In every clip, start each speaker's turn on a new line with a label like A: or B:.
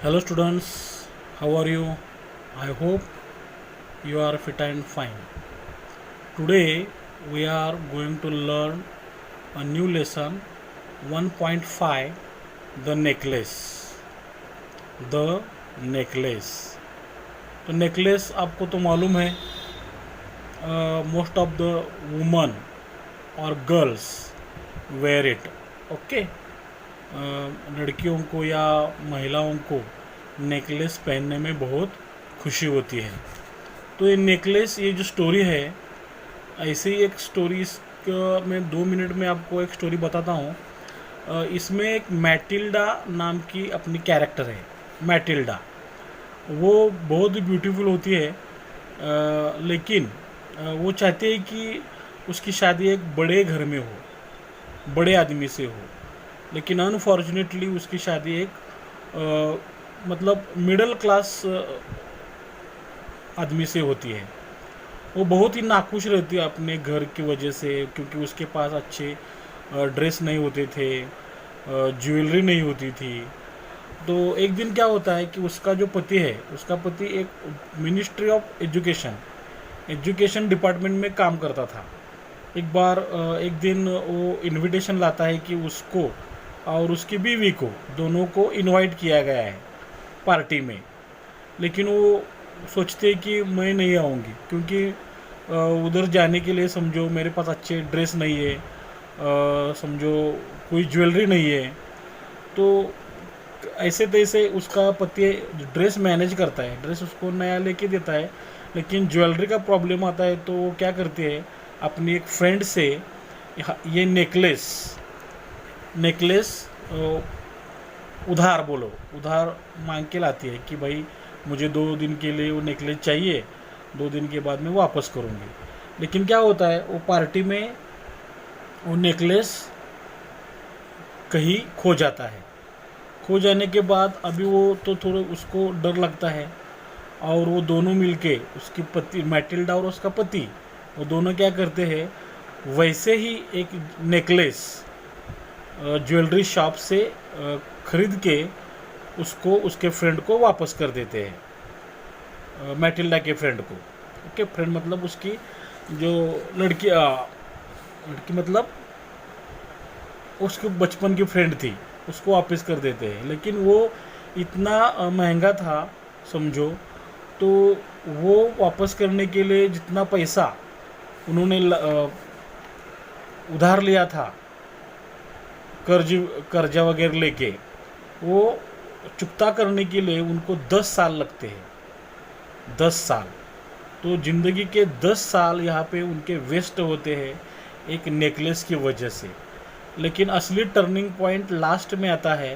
A: Hello students, how are you? I hope you are fit and fine. Today we are going to learn a new lesson 1.5, the necklace. The necklace. तो necklace आपको तो मालूम है, most of the woman और girls where it. Okay, लड़कियों को या महिलाओं को नेकलेस पहनने में बहुत खुशी होती है. तो ये नेकलेस, ये जो स्टोरी है, ऐसे ही एक स्टोरी, इसका मैं 2 मिनट में आपको एक स्टोरी बताता हूँ. इसमें एक मैटिल्डा नाम की अपनी कैरेक्टर है. मैटिल्डा वो बहुत ही ब्यूटीफुल होती है, लेकिन वो चाहती है कि उसकी शादी एक बड़े घर में हो, बड़े आदमी से हो. लेकिन अनफॉर्चुनेटली उसकी शादी एक मतलब मिडिल क्लास आदमी से होती है. वो बहुत ही नाखुश रहती है अपने घर की वजह से, क्योंकि उसके पास अच्छे ड्रेस नहीं होते थे, ज्वेलरी नहीं होती थी. तो एक दिन क्या होता है कि उसका जो पति है, उसका पति एक मिनिस्ट्री ऑफ एजुकेशन डिपार्टमेंट में काम करता था. एक बार एक दिन वो इनविटेशन लाता है कि उसको और उसकी बीवी को, दोनों को इनवाइट किया गया है पार्टी में. लेकिन वो सोचते हैं कि मैं नहीं आऊँगी, क्योंकि उधर जाने के लिए समझो मेरे पास अच्छे ड्रेस नहीं है, समझो कोई ज्वेलरी नहीं है. तो ऐसे तैसे उसका पति ड्रेस मैनेज करता है, ड्रेस उसको नया लेके देता है, लेकिन ज्वेलरी का प्रॉब्लम आता है. तो वो क्या करती है, अपनी एक फ्रेंड से ये नेकलेस उधार मांग के लाती है कि भाई मुझे 2 दिन के लिए वो नेकलेस चाहिए, 2 दिन के बाद मैं वापस करूँगी. लेकिन क्या होता है, वो पार्टी में वो नेकलेस कहीं खो जाता है. खो जाने के बाद अभी वो तो थोड़ा उसको डर लगता है, और वो दोनों मिलके, उसकी पति मैटिल्डा और उसका पति, वो दोनों क्या करते हैं, वैसे ही एक नेकलेस ज्वेलरी शॉप से ख़रीद के उसको उसके फ्रेंड को वापस कर देते हैं, मैटिल्डा के फ्रेंड को. ओके, फ्रेंड मतलब उसकी जो लड़की मतलब उसके बचपन की फ्रेंड थी, उसको वापस कर देते हैं. लेकिन वो इतना महंगा था समझो, तो वो वापस करने के लिए जितना पैसा उन्होंने उधार लिया था, कर्जा वगैरह लेके, वो चुकता करने के लिए उनको 10 साल लगते हैं. 10 साल. तो ज़िंदगी के 10 साल यहाँ पे उनके वेस्ट होते हैं एक नेकलेस की वजह से. लेकिन असली टर्निंग पॉइंट लास्ट में आता है.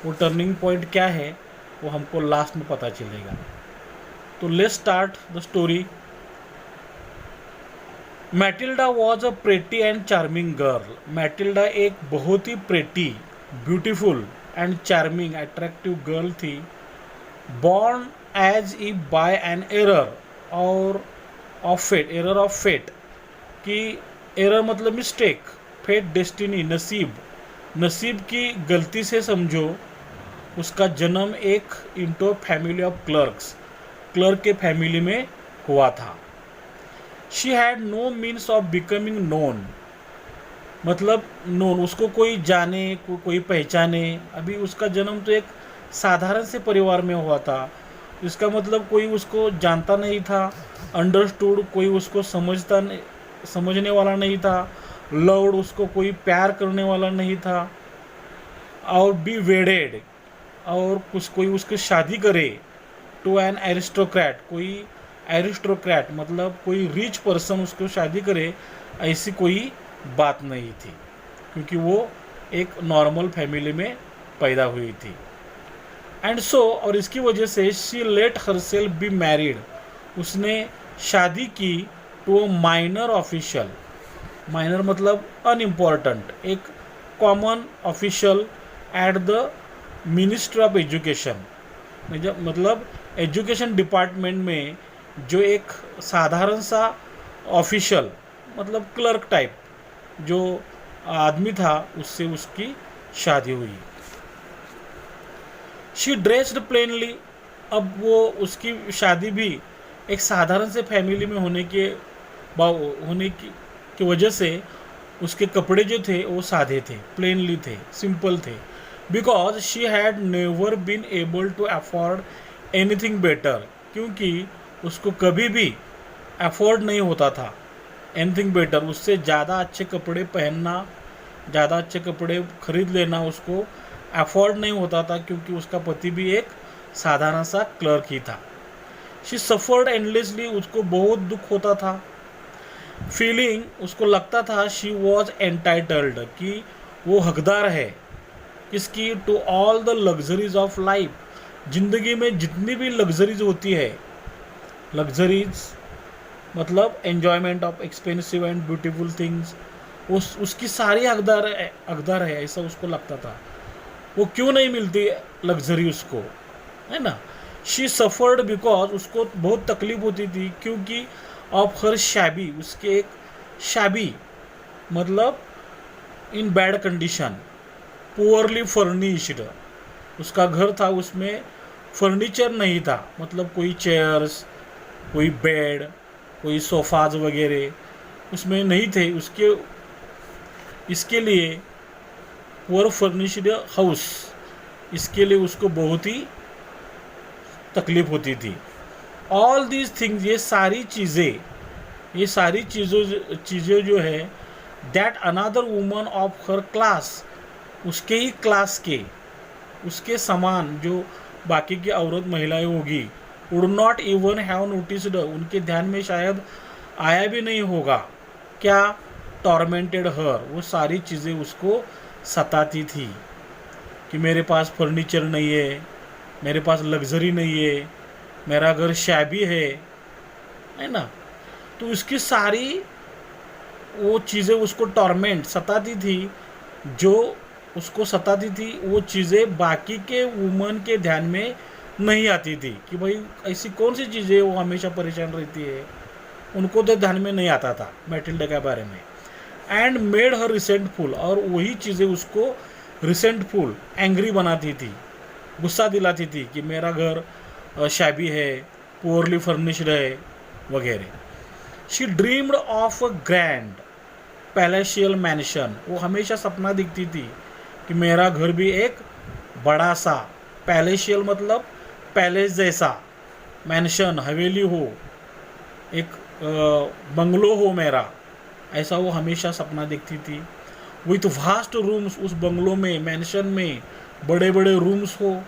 A: वो टर्निंग पॉइंट क्या है, वो हमको लास्ट में पता चलेगा. तो let's start the story. Matilda was a pretty and charming girl. Matilda एक बहुत ही pretty, beautiful and charming, attractive girl थी. Born as if by an error of fate. कि एरर मतलब मिस्टेक, फेट डेस्टिनी, नसीब की गलती से समझो उसका जन्म एक इंटो फैमिली ऑफ क्लर्क के फैमिली में हुआ था. She had no means of becoming known. मतलब नोन, उसको कोई जाने, कोई पहचाने. अभी उसका जन्म तो एक साधारण से परिवार में हुआ था. इसका मतलब कोई उसको जानता नहीं था, अंडरस्टूड कोई उसको समझने वाला नहीं था, लव्ड उसको कोई प्यार करने वाला नहीं था, और बी वेडेड और कोई उसकी शादी करे टू एन एरिस्टोक्रेट, कोई एरिस्टोक्रेट मतलब कोई रिच पर्सन उसको शादी करे, ऐसी कोई बात नहीं थी, क्योंकि वो एक नॉर्मल फैमिली में पैदा हुई थी. एंड सो, और इसकी वजह से she late herself be married. उसने शादी की टू माइनर ऑफिशियल. माइनर मतलब अनइम्पॉर्टेंट, एक common official at the ministry of education. मतलब एजुकेशन डिपार्टमेंट में जो एक साधारण सा ऑफिशियल मतलब क्लर्क टाइप जो आदमी था, उससे उसकी शादी हुई. शी ड्रेस्ड प्लेनली, अब वो उसकी शादी भी एक साधारण से फैमिली में होने की वजह से उसके कपड़े जो थे वो सादे थे, प्लेनली थे, सिंपल थे, because she had never been able to afford anything better, क्योंकि उसको कभी भी अफोर्ड नहीं होता था एनीथिंग बेटर, उससे ज़्यादा अच्छे कपड़े पहनना, ज़्यादा अच्छे कपड़े खरीद लेना उसको अफोर्ड नहीं होता था, क्योंकि उसका पति भी एक साधारण सा क्लर्क ही था। शी सफर्ड एंडलेसली, उसको बहुत दुख होता था। फीलिंग, उसको लगता था शी वॉज एंटाइटल्ड, कि वो हकदार है किसकी, to all the luxuries of life, जिंदगी में जितनी भी लग्जरीज होती है, लग्जरीज मतलब enjoyment of expensive and beautiful things, उसकी सारी हकदार है, ऐसा उसको लगता था। वो क्यों नहीं मिलती लग्जरी उसको, है ना। शी सफर्ड बिकॉज, उसको बहुत तकलीफ होती थी, क्योंकि ऑफ हर शैबी, उसके एक शैबी मतलब in bad condition, poorly furnished, उसका घर था उसमें फर्नीचर नहीं था, मतलब कोई चेयर्स, कोई बेड, कोई सोफाज वगैरह उसमें नहीं थे, इसके लिए पुअर फर्निश्ड हाउस, इसके लिए उसको बहुत ही तकलीफ होती थी। ऑल दीज थिंग्स, ये सारी चीज़ें जो है, that another woman of her class, उसके ही क्लास के, उसके समान जो बाकी की औरत महिलाएं होगी, would not even have noticed, उनके ध्यान में शायद आया भी नहीं होगा, क्या, टॉर्मेंटेड हर, वो सारी चीज़ें उसको सताती थी, कि मेरे पास फर्नीचर नहीं है, मेरे पास लग्जरी नहीं है, मेरा घर शैबी है ना। तो उसकी सारी वो चीज़ें उसको टॉर्मेंट सताती थी, जो उसको सताती थी वो चीज़ें बाकी के वुमन के ध्यान में नहीं आती थी, कि भाई ऐसी कौन सी चीज़ें वो हमेशा परेशान रहती है, उनको तो ध्यान में नहीं आता था मैटिल्डा के बारे में। एंड मेड हर रिसेंटफुल, और वही चीज़ें उसको रिसेंटफुल, एंग्री बनाती थी, गुस्सा दिलाती थी, कि मेरा घर शैबी है, पुअरली फर्निश्ड है वगैरह। She dreamed of a grand palatial mention, वो हमेशा सपना दिखती थी कि मेरा घर भी एक बड़ा सा, पैलेशियल मतलब पैलेस जैसा, मैंशन हवेली हो, एक बंगलो हो मेरा, ऐसा वो हमेशा सपना देखती थी। विथ वास्ट रूम्स, उस बंगलो में, मैंशन में बड़े बड़े रूम्स हो,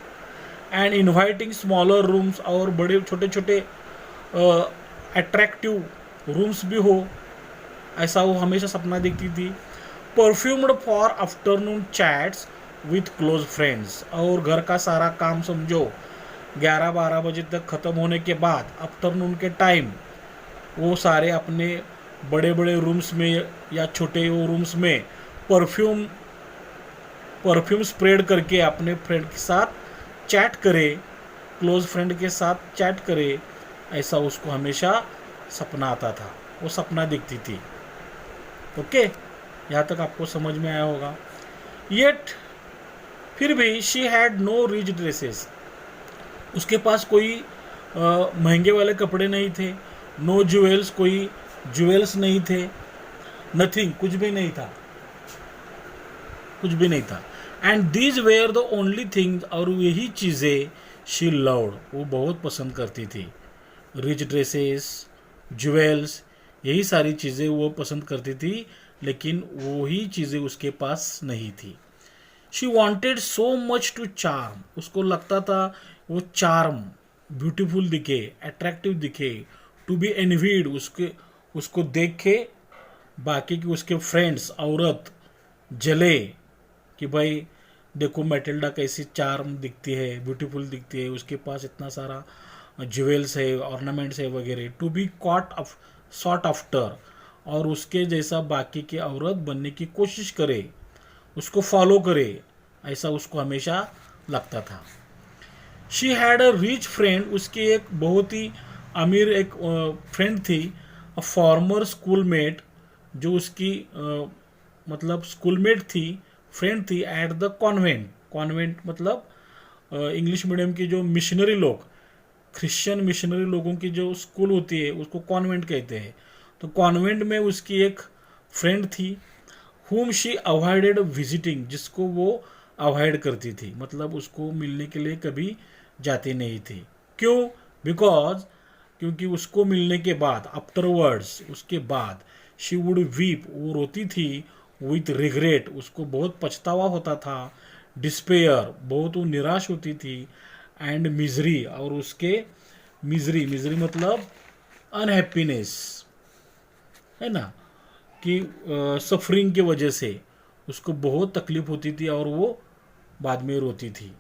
A: एंड इन्वाइटिंग स्मॉलर रूम्स, और बड़े छोटे छोटे अट्रैक्टिव रूम्स भी हो, ऐसा वो हमेशा सपना देखती थी। Perfumed for afternoon chats with close friends, और घर का सारा काम समझो 11-12 बजे तक ख़त्म होने के बाद आफ्टरनून के टाइम वो सारे अपने बड़े बड़े रूम्स में या छोटे वो रूम्स में परफ्यूम स्प्रेड करके अपने फ्रेंड के साथ चैट करे, क्लोज फ्रेंड के साथ चैट करे, ऐसा उसको हमेशा सपना आता था, वो सपना दिखती थी। ओके, यहाँ तक आपको समझ में आया होगा। येट फिर भी she had no rich dresses, उसके पास कोई महंगे वाले कपड़े नहीं थे, नो ज्वेल्स, कोई ज्वेल्स नहीं थे, नथिंग, कुछ भी नहीं था। And these where the only things, और यही चीज़ें शी लव्ड, वो बहुत पसंद करती थी। रिच ड्रेसेस, ज्वेल्स, यही सारी चीज़ें वो पसंद करती थी, लेकिन वही चीज़ें उसके पास नहीं थी। She wanted so much to charm, उसको लगता था वो चार्म, ब्यूटीफुल दिखे, अट्रैक्टिव दिखे, टू बी एनवीड, उसको देख के बाकी की उसके फ्रेंड्स, औरत जले, कि भाई देखो मैटिल्डा कैसी चार्म दिखती है, ब्यूटीफुल दिखती है, उसके पास इतना सारा ज्वेल्स है, ऑर्नामेंट्स है वगैरह, टू बी सॉट आफ्टर, और उसके जैसा बाकी की औरत बनने की कोशिश करे, उसको फॉलो करे, ऐसा उसको हमेशा लगता था। She had a rich friend, उसकी एक बहुत ही अमीर एक फ्रेंड थी, अ फॉर्मर स्कूलमेट, जो उसकी मतलब स्कूलमेट थी, फ्रेंड थी, एट द कॉन्वेंट मतलब इंग्लिश मीडियम की जो मिशनरी लोग, क्रिश्चियन मिशनरी लोगों की जो स्कूल होती है उसको कॉन्वेंट कहते हैं। तो कॉन्वेंट में उसकी एक फ्रेंड थी whom she अवॉइडेड विजिटिंग, जिसको वो अवॉइड करती थी, मतलब उसको मिलने के लिए कभी जाती नहीं थी। क्यों? बिकॉज क्योंकि उसको मिलने के बाद आफ्टरवर्ड्स, उसके बाद शी वुड वीप, वो रोती थी, विथ रिग्रेट, उसको बहुत पछतावा होता था, डिस्पेयर, बहुत वो निराश होती थी, एंड मिजरी, और उसके मिजरी, मिजरी मतलब अनहैप्पीनेस, है ना, कि सफरिंग की वजह से उसको बहुत तकलीफ होती थी और वो बाद में रोती थी।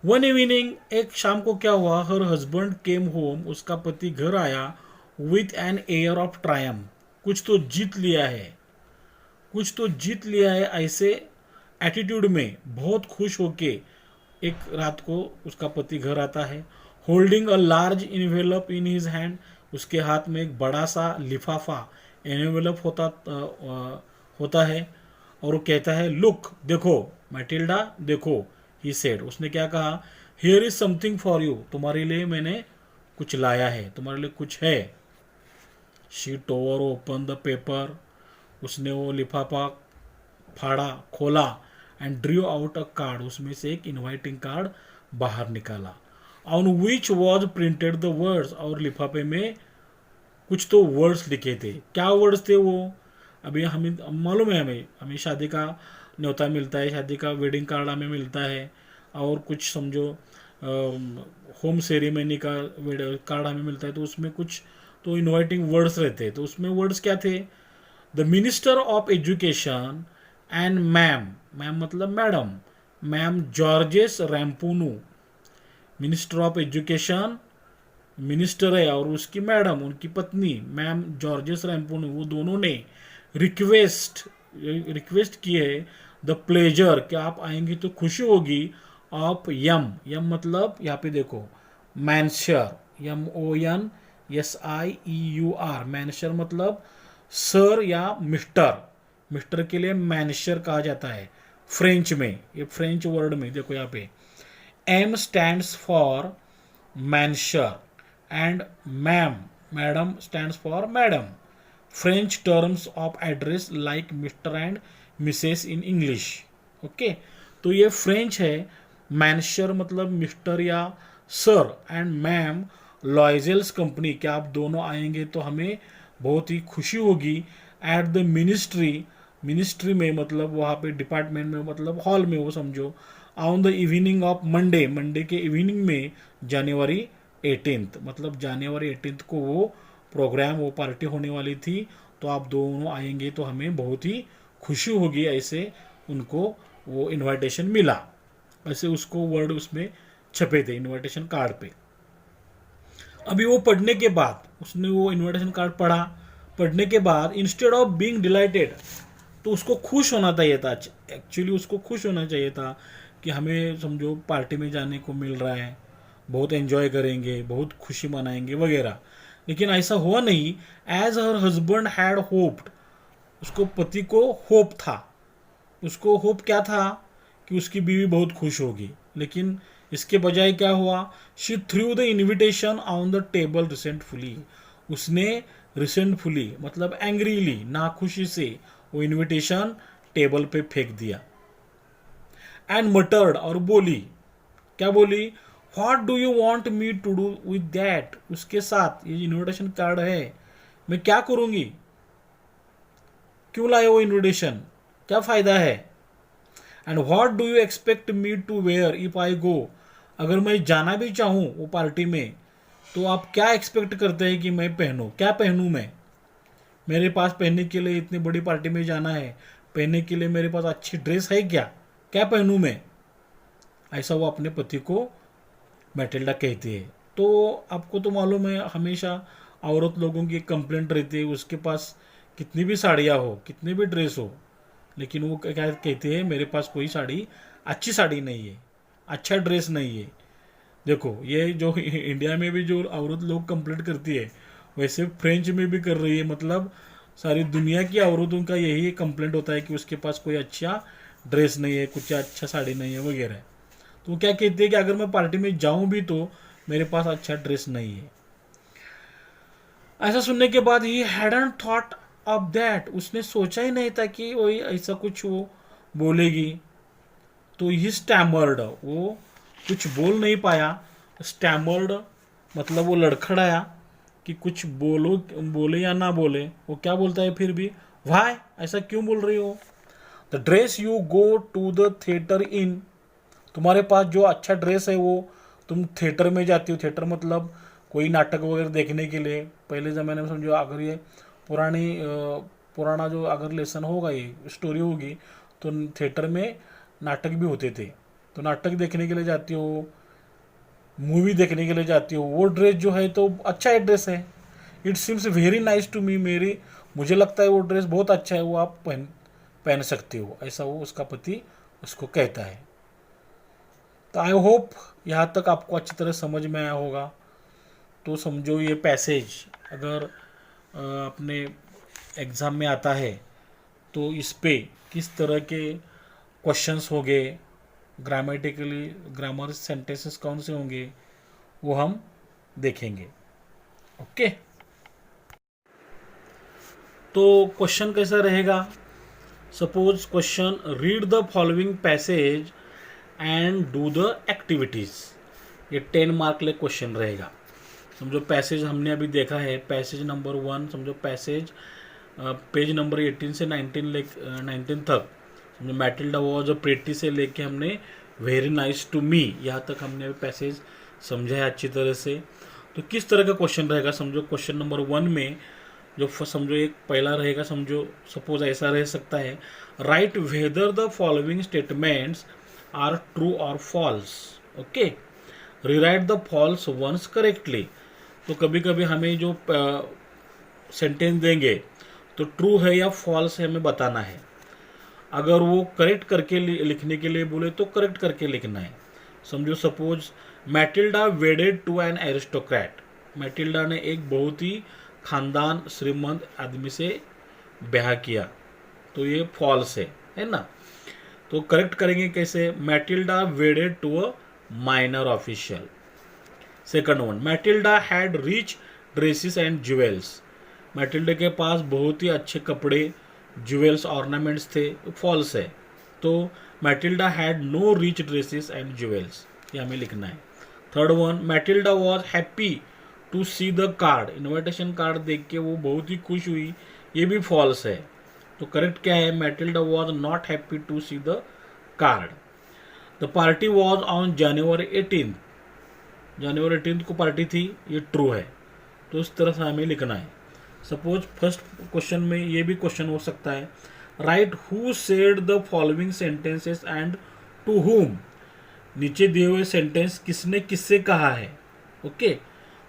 A: वन इवनिंग, एक शाम को क्या हुआ, हर हस्बैंड केम होम, उसका पति घर आया, विथ एन एयर ऑफ ट्रायम, कुछ तो जीत लिया है, कुछ तो जीत लिया है, ऐसे एटीट्यूड में बहुत खुश होके एक रात को उसका पति घर आता है, holding a large envelope in his hand, उसके हाथ में एक बड़ा सा लिफाफा एनवेलप होता है, और वो कहता है, लुक, देखो मैटिल्डा, देखो, ही सेड, उसने क्या कहा, here is something for you, तुम्हारे लिए मैंने कुछ लाया है, तुम्हारे लिए कुछ है। She tower open the paper, उसने वो लिफाफा फाड़ा, खोला, and drew out a card, उसमें से एक इनवाइटिंग कार्ड बाहर निकाला, on which was printed the words, और लिफाफे में कुछ तो वर्ड्स लिखे थे। क्या वर्ड्स थे वो? अभी हमें मालूम है, हमें हमें शादी का न्योता मिलता है, शादी का वेडिंग कार्ड हमें मिलता है, और कुछ समझो होम सेरेमनी का कार्ड हमें मिलता है, तो उसमें कुछ तो इनवाइटिंग वर्ड्स रहते हैं। तो उसमें वर्ड्स क्या थे? The minister of education and ma'am, ma'am मतलब madam, ma'am Georges Ramponneau, minister of education, minister है, और उसकी मैडम, उनकी पत्नी मैम जॉर्जेस रैम्पूनू, वो दोनों ने रिक्वेस्ट की है, द प्लेजर, कि आप आएंगे तो खुशी होगी, ऑफ यम, यम मतलब यहाँ पे देखो मैनशर, MONSIEUR, मैनशर मतलब सर या मिस्टर, मिस्टर के लिए मैनशर कहा जाता है फ्रेंच में, ये फ्रेंच वर्ड में देखो यहाँ पे M stands for monsieur, and ma'am, madam stands for madam, French terms of address like mister and missus in English. Okay, तो ये फ्रेंच है। मैनशर मतलब मिस्टर या sir, and ma'am Loisel's company, क्या आप दोनों आएंगे तो हमें बहुत ही खुशी होगी, एट द मिनिस्ट्री, मिनिस्ट्री में मतलब वहाँ पे डिपार्टमेंट में, मतलब हॉल में, वो समझो, on the evening of Monday, Monday के इवनिंग में, जनवरी 18, मतलब जनवरी 18 को वो प्रोग्राम, वो पार्टी होने वाली थी, तो आप दोनों आएंगे तो हमें बहुत ही खुशी होगी, ऐसे उनको वो इनविटेशन मिला, ऐसे उसको वर्ड उसमें छपे थे इनविटेशन कार्ड पे। अभी वो पढ़ने के बाद, उसने वो इनविटेशन कार्ड पढ़ा, पढ़ने के बाद इंस्टेड ऑफ बीइंग डिलाइटेड, तो उसको खुश होना चाहिए था, एक्चुअली उसको खुश होना चाहिए था कि हमें समझो पार्टी में जाने को मिल रहा है, बहुत एंजॉय करेंगे, बहुत खुशी मनाएंगे वगैरह, लेकिन ऐसा हुआ नहीं। As her husband had hoped, उसको पति को होप था, उसको होप क्या था कि उसकी बीवी बहुत खुश होगी, लेकिन इसके बजाय क्या हुआ, she threw the invitation on the table resentfully, उसने रिसेंटफुली मतलब एंग्रीली, नाखुशी से वो इन्विटेशन टेबल पे फेंक दिया, एंड मटर्ड, और बोली, क्या बोली, what do you want me to do with that, उसके साथ ये इन्विटेशन कार्ड है, मैं क्या करूंगी, क्यों लाए वो इन्विटेशन, क्या फायदा है, and what do you expect me to wear if I go, अगर मैं जाना भी चाहूं वो पार्टी में, तो आप क्या एक्सपेक्ट करते हैं कि मैं पहनूं, क्या पहनूं मैं, मेरे पास पहनने के लिए, इतनी बड़ी पार्टी में जाना है, पहनने के लिए मेरे पास अच्छी ड्रेस है क्या, क्या पहनूं मैं, ऐसा वो अपने पति को मैटिल्डा कहती है। तो आपको तो मालूम है, हमेशा औरत लोगों की कंप्लेंट रहती है, उसके पास कितनी भी साड़ियाँ हो, कितनी भी ड्रेस हो, लेकिन वो क्या कहते हैं, मेरे पास कोई साड़ी, अच्छी साड़ी नहीं है, अच्छा ड्रेस नहीं है। देखो, ये जो इंडिया में भी जो औरत लोग कंप्लेंट करती है, वैसे फ्रेंच में भी कर रही है, मतलब सारी दुनिया की औरतों का यही कंप्लेंट होता है कि उसके पास कोई अच्छा ड्रेस नहीं है, कुछ अच्छा साड़ी नहीं है वगैरह। तो वो क्या कहती है कि अगर मैं पार्टी में जाऊं भी तो मेरे पास अच्छा ड्रेस नहीं है। ऐसा सुनने के बाद ही हैडंट थॉट ऑफ दैट, उसने सोचा ही नहीं था कि वही ऐसा कुछ वो बोलेगी। तो ही स्टैमर्ड, वो कुछ बोल नहीं पाया। स्टैमर्ड मतलब वो लड़खड़ाया कि कुछ बोलो, बोले या ना बोले। वो क्या बोलता है फिर भी, वाई, ऐसा क्यों बोल रही हो? The dress you go to the theatre in, तुम्हारे पास जो अच्छा ड्रेस है वो तुम थिएटर में जाती हो। थिएटर मतलब कोई नाटक वगैरह देखने के लिए। पहले ज़माने में समझो अगर ये पुरानी पुराना जो अगर लेसन होगा, ये स्टोरी होगी, तो थिएटर में नाटक भी होते थे। तो नाटक देखने के लिए जाती हो, मूवी देखने के लिए जाती हो, वो ड्रेस जो है तो अच्छा ड्रेस है। It seems very nice to me, मेरी मुझे लगता है वो ड्रेस बहुत अच्छा है, वो आप पहन पहन सकते हो, ऐसा वो उसका पति उसको कहता है। तो आई होप यहाँ तक आपको अच्छी तरह समझ में आया होगा। तो समझो ये पैसेज अगर अपने एग्ज़ाम में आता है तो इस पे किस तरह के क्वेश्चंस होंगे, ग्रामेटिकली ग्रामर सेंटेंसेस कौन से होंगे, वो हम देखेंगे। ओके, तो क्वेश्चन कैसा रहेगा? Suppose question, read the following passage and do the activities. ये 10 मार्क ले क्वेश्चन रहेगा। समझो पैसेज हमने अभी देखा है, पैसेज नंबर 1, समझो पैसेज पेज नंबर 18 से 19 तक। समझो मैटिल्डा वॉज अ प्रेटी से लेके हमने वेरी नाइस टू मी, यहाँ तक हमने अभी पैसेज समझा है अच्छी तरह से। तो किस तरह का क्वेश्चन रहेगा? समझो क्वेश्चन नंबर 1 में जो समझो एक पहला रहेगा, समझो सपोज ऐसा रह सकता है, write whether the following statements are true और false. Okay, rewrite the false ones correctly. तो कभी कभी हमें जो सेंटेंस देंगे तो ट्रू है या फॉल्स है हमें बताना है। अगर वो करेक्ट करके लिखने के लिए बोले तो करेक्ट करके लिखना है। समझो suppose Matilda wedded to an aristocrat, Matilda ने एक बहुत ही खानदान श्रीमंत आदमी से ब्याह किया, तो ये फॉल्स है ना। तो करेक्ट करेंगे कैसे? Matilda wedded to a minor official. Second one, Matilda had rich dresses and jewels, Matilda के पास बहुत ही अच्छे कपड़े, ज्वेल्स ऑर्नामेंट्स थे, फॉल्स है। तो Matilda had no rich dresses and jewels, ये हमें लिखना है। Third one, Matilda was happy to see the card, invitation card देख के वो बहुत ही खुश हुई, ये भी फॉल्स है। तो करेक्ट क्या है? Matilda was not happy to see the card. The party was on January 18, जनवरी 18 को पार्टी थी, ये ट्रू है। तो इस तरह से हमें लिखना है। सपोज फर्स्ट क्वेश्चन में ये भी क्वेश्चन हो सकता है, right who said the following sentences and to whom, नीचे दिए हुए सेंटेंस किसने किससे कहा है। ओके,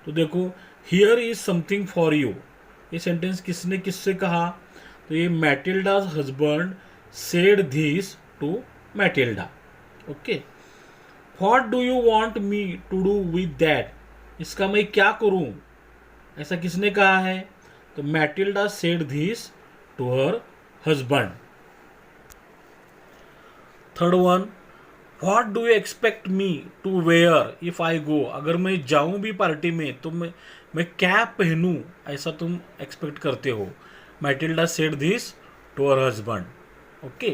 A: तो देखो here is something for you, ये सेंटेंस किसने किससे कहा? तो ये Matilda's husband said this to Matilda. Okay, what do you want me to do with that, इसका मैं क्या करूं, ऐसा किसने कहा है? तो Matilda said this to her husband. Third one, what do you expect me to wear if I go, अगर मैं जाऊं भी पार्टी में तो मैं क्या पहनूं, ऐसा तुम एक्सपेक्ट करते हो? Matilda said this to her husband. Okay,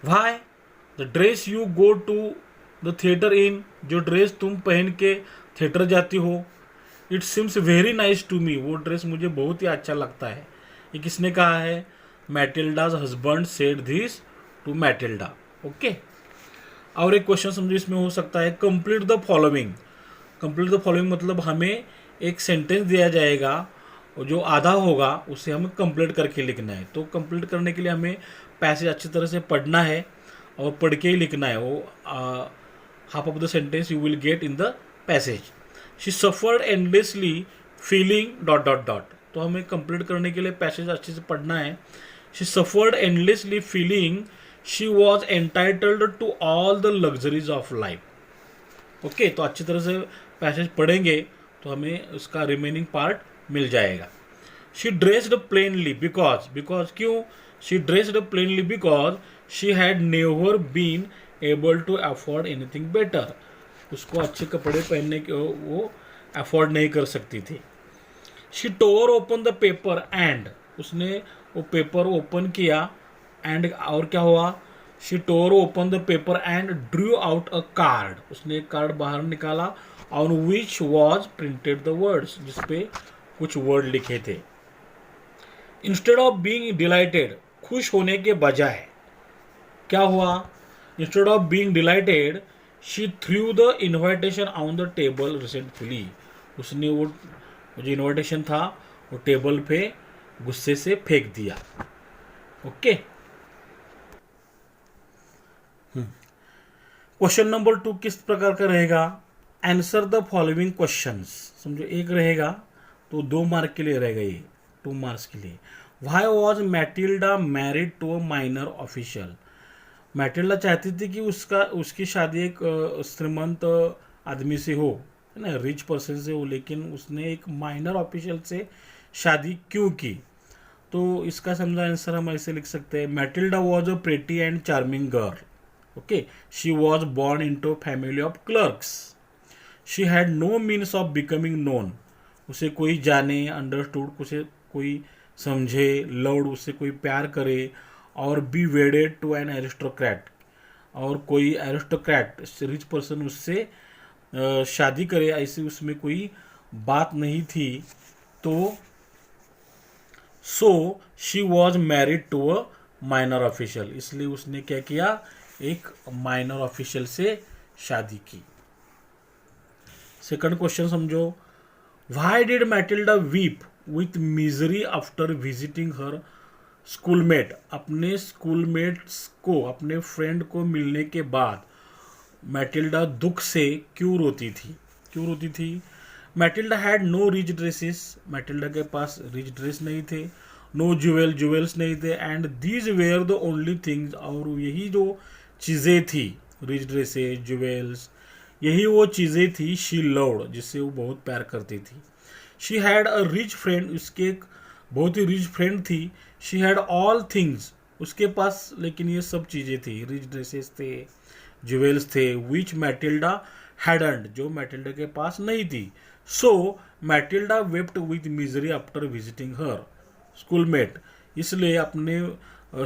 A: why the dress you go to the theatre in, जो ड्रेस तुम पहन के थिएटर जाती हो, it seems very nice to me, वो ड्रेस मुझे बहुत ही अच्छा लगता है, ये किसने कहा है? Matilda's husband said this to Matilda. Okay, और एक क्वेश्चन समझो इसमें हो सकता है, complete the following. Complete the following मतलब हमें एक सेंटेंस दिया जाएगा और जो आधा होगा उसे हमें कंप्लीट करके लिखना है। तो कंप्लीट करने के लिए हमें पैसेज अच्छी तरह से पढ़ना है और पढ़ के ही लिखना है। वो half of the sentence you will get in the passage. She suffered endlessly feeling dot dot dot, तो हमें कंप्लीट करने के लिए पैसेज अच्छे से पढ़ना है। She suffered endlessly feeling she was entitled to all the luxuries of life. Okay, तो अच्छी तरह से पैसेज पढ़ेंगे तो हमें उसका रिमेनिंग पार्ट मिल जाएगा। She dressed plainly because, because क्यों? She dressed plainly because she had never been able to afford anything better, उसको अच्छे कपड़े पहनने के वो अफोर्ड नहीं कर सकती थी. She tore open the paper and, उसने वो पेपर ओपन किया एंड और क्या हुआ, she tore open the paper and drew out a card, उसने एक कार्ड बाहर निकाला on which was printed the words, जिसपे कुछ वर्ड लिखे थे. इंस्टेड ऑफ बीइंग डिलाइटेड, खुश होने के बजाय क्या हुआ, instead of being delighted she threw the invitation on the table resentfully, उसने वो जो इन्विटेशन था वो टेबल पे गुस्से से फेंक दिया. ओके. क्वेश्चन नंबर 2 किस प्रकार का रहेगा, आंसर द फॉलोइंग क्वेश्चंस. समझो एक रहेगा तो 2 मार्क के लिए रहेगा, ये 2 मार्क्स के लिए. Why was Matilda married to a minor official, Matilda चाहती थी कि उसकी शादी एक श्रीमंत आदमी से हो, है ना, रिच पर्सन से हो, लेकिन उसने एक माइनर ऑफिशियल से शादी क्यों की. तो इसका समझा आंसर हम ऐसे लिख सकते हैं, Matilda was a pretty and charming girl. Okay. She was born into family of clerks. She had no means of becoming known, उसे कोई जाने, अंडरस्टूड, उसे कोई समझे, लव्ड, उससे कोई प्यार करे, और be wedded to an aristocrat, और कोई एरिस्टोक्रेट रिच पर्सन उससे शादी करे, ऐसी उसमें कोई बात नहीं थी. तो so she was married to a minor official, इसलिए उसने क्या किया, एक माइनर ऑफिशियल से शादी की. सेकंड क्वेश्चन समझो, why did Matilda weep with misery after visiting her schoolmate, अपने स्कूलमेट्स को, अपने फ्रेंड को मिलने के बाद मैटिल्डा दुख से क्यों रोती थी. Matilda had no rich dresses, Matilda के पास रिच ड्रेस नहीं थे. नो ज्वेल्स नहीं थे. And these where the only things, और यही जो चीज़ें थी, रिच ड्रेसेस, ज्वेल्स, यही वो चीज़ें थी, शी लव्ड, जिससे वो बहुत प्यार करती थी. She had a rich friend, उसके एक बहुत ही रिच फ्रेंड थी. शी हैड ऑल थिंग्स, उसके पास लेकिन ये सब चीज़ें थी, रिच ड्रेसेस थे, ज्वेल्स थे, विच मैटिल्डा हैडंट, जो मैटिल्डा के पास नहीं थी. So Matilda wept with misery after visiting her schoolmate, इसलिए अपने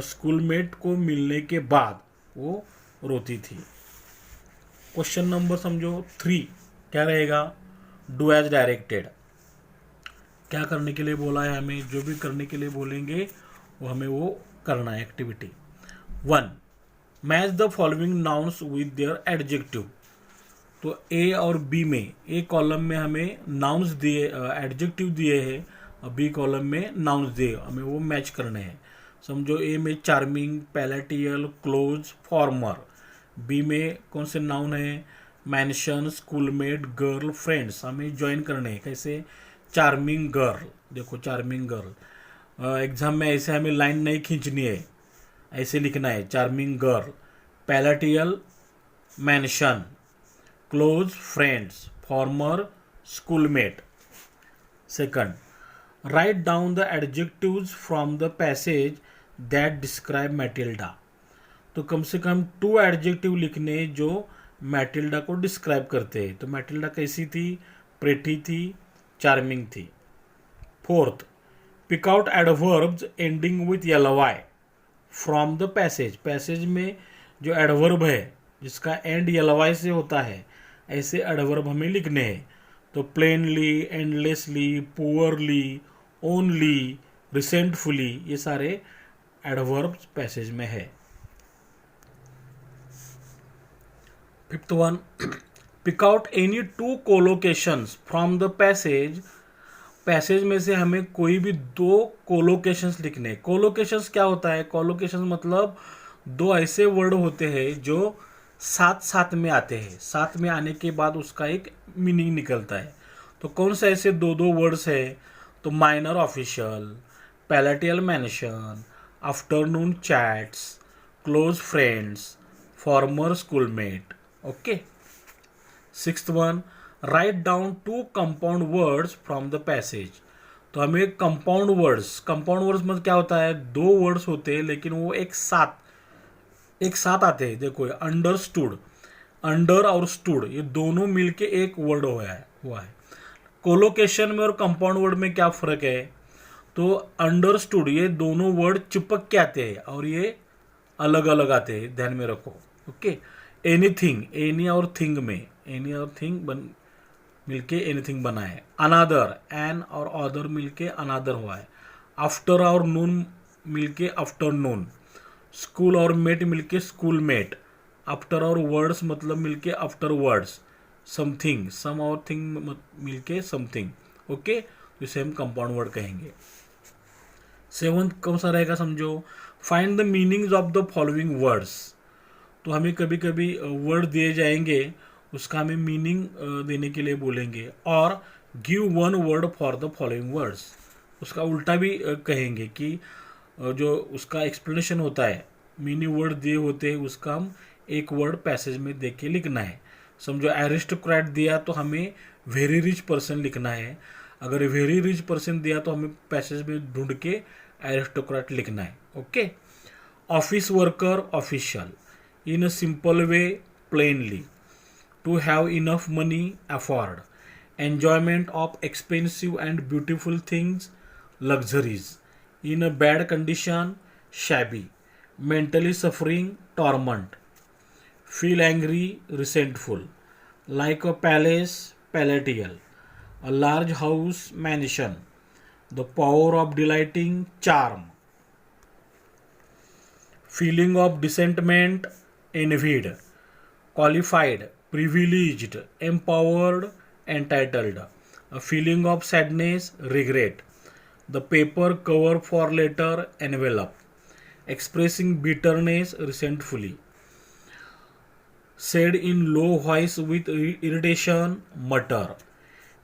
A: स्कूलमेट को मिलने के बाद वो रोती थी. क्वेश्चन नंबर समझो 3 क्या रहेगा, डू एज डायरेक्टेड. क्या करने के लिए बोला है हमें, जो भी करने के लिए बोलेंगे वो हमें वो करना है. Activity 1, match the following nouns with their adjective. तो ए और बी में, ए कॉलम में हमें नाउन्स दिए, एडजेक्टिव दिए हैं, और बी कॉलम में नाउन्स दिए, हमें वो मैच करने हैं. समझो ए में चार्मिंग, पैलेटियल, क्लोज, फॉर्मर. बी में कौन से नाउन है, मैंशन, स्कूलमेट, गर्ल, फ्रेंड्स, हमें ज्वाइन करने हैं. कैसे, चार्मिंग गर्ल, देखो चार्मिंग गर्ल, एग्जाम में ऐसे हमें लाइन नहीं खींचनी है, ऐसे लिखना है, charming girl. Palatial, mansion, close, friends, former, schoolmate. Second, write down the adjectives from the passage that describe Matilda. तो कम से कम 2 एडजेक्टिव लिखने जो मैटिल्डा को डिस्क्राइब करते हैं. तो मैटिल्डा कैसी थी, प्रेटी थी, चार्मिंग थी. Fourth, pick out adverbs ending with ly from the passage. Passage में जो एडवर्ब है जिसका एंड ly से होता है, ऐसे एडवर्ब हमें लिखने हैं. तो plainly, endlessly, poorly, only, resentfully, ये सारे एडवर्ब्स पैसेज में है. Fifth one, pick out any 2 collocations from the passage. Passage में से हमें कोई भी 2 कोलोकेशंस लिखने. कोलोकेशंस क्या होता है, कोलोकेशंस मतलब 2 ऐसे वर्ड होते हैं जो साथ साथ में आते हैं, साथ में आने के बाद उसका एक मीनिंग निकलता है. तो कौन से ऐसे 2 वर्ड्स है, तो minor official, palatial mansion, afternoon chats, close friends, former schoolmate. Okay. Sixth one, write down 2 compound words from the passage. तो हमें कंपाउंड वर्ड्स मतलब क्या होता है, 2 वर्ड्स होते हैं लेकिन वो एक साथ एक साथ आते हैं। देखो अंडरस्टूड, अंडर और स्टूड ये दोनों मिलके एक वर्ड हुआ है। कोलोकेशन में और कंपाउंड वर्ड में क्या फर्क है? तो अंडरस्टूड ये दोनों वर्ड चिपक के आते हैं और ये अलग अलग आते हैं, ध्यान में रखो। ओके, एनीथिंग, एनी और थिंग में एनी और थिंग मिलके एनीथिंग बना है। अनादर, एन और अदर मिलके अनादर हुआ है। आफ्टर और नून मिलके आफ्टरनून। स्कूल और मेट मिलके स्कूल मेट। आफ्टर और वर्ड्स मतलब मिलके आफ्टर वर्ड्स। समथिंग, सम और थिंग मिलके समथिंग। ओके, इसे हम कंपाउंड वर्ड कहेंगे। सेवंथ कौन सा रहेगा समझो, find the meanings of the following words. तो हमें कभी कभी वर्ड दिए जाएंगे, उसका हमें मीनिंग देने के लिए बोलेंगे, और give one word for the following words. उसका उल्टा भी कहेंगे कि जो उसका एक्सप्लेनेशन होता है, मीनिंग वर्ड दिए होते हैं, उसका हम एक वर्ड पैसेज में दे के लिखना है। समझो एरिस्टोक्रेट दिया तो हमें वेरी रिच पर्सन लिखना है। अगर वेरी रिच पर्सन दिया तो हमें पैसेज में ढूंढ के एरिस्टोक्रेट लिखना है। Okay, office worker official, in a simple way plainly, to have enough money afford, enjoyment of expensive and beautiful things luxuries, in a bad condition shabby, mentally suffering torment, feel angry resentful, like a palace palatial, a large house mansion, the power of delighting charm, feeling of dissentiment envied, qualified privileged empowered entitled, a feeling of sadness regret, the paper cover for letter envelope, expressing bitterness resentfully, said in low voice with irritation, mutter,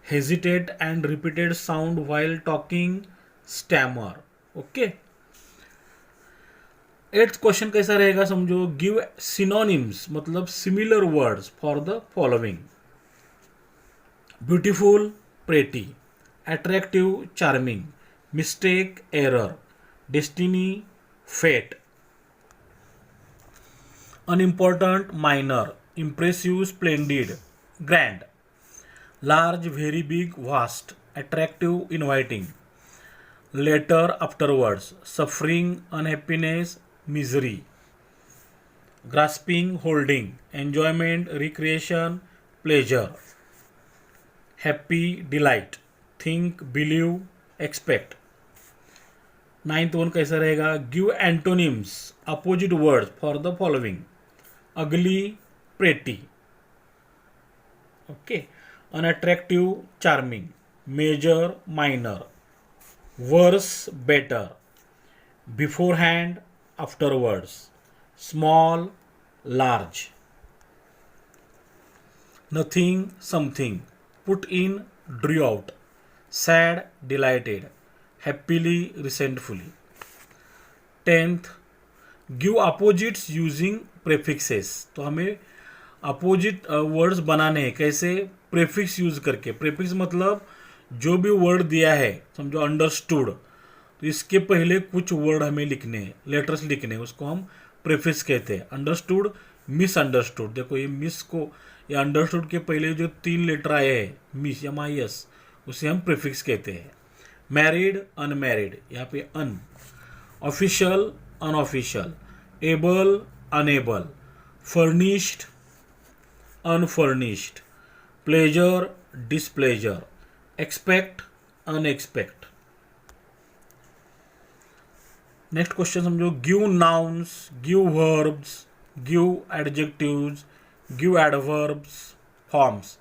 A: hesitate and repeated sound while talking, stammer. Okay, eighth question कैसा रहेगा समझो, give synonyms मतलब similar words for the following. Beautiful pretty, attractive charming, mistake error, destiny fate, unimportant minor, impressive splendid, grand, large very big vast, attractive inviting, later afterwards, suffering unhappiness misery, grasping holding, enjoyment recreation pleasure, happy delight, think believe expect। Ninth one कैसा रहेगा, give antonyms opposite words for the following. Ugly pretty, okay, unattractive charming, major minor, worse better, beforehand afterwards, small large, nothing something, put in drew out, sad delighted, happily resentfully. Tenth, give opposites using prefixes. तो हमें opposite words बनाने हैं, कैसे? Prefix use करके। Prefix मतलब जो भी word दिया है, समझो अंडरस्टूड, तो इसके पहले कुछ वर्ड हमें लिखने हैं, लेटर्स लिखने हैं, उसको हम प्रेफिक्स कहते हैं। अंडरस्टूड, मिसअंडरस्टूड, देखो ये मिस को, या अंडरस्टूड के पहले जो 3 लेटर आए हैं मिस MIS, उसे हम प्रेफिक्स कहते हैं। मैरिड अनमैरिड, यहाँ पे un, official unofficial, able unable, furnished unfurnished, pleasure displeasure, expect unexpect. Next question समझो, give nouns, give verbs, give adjectives, give adverbs forms.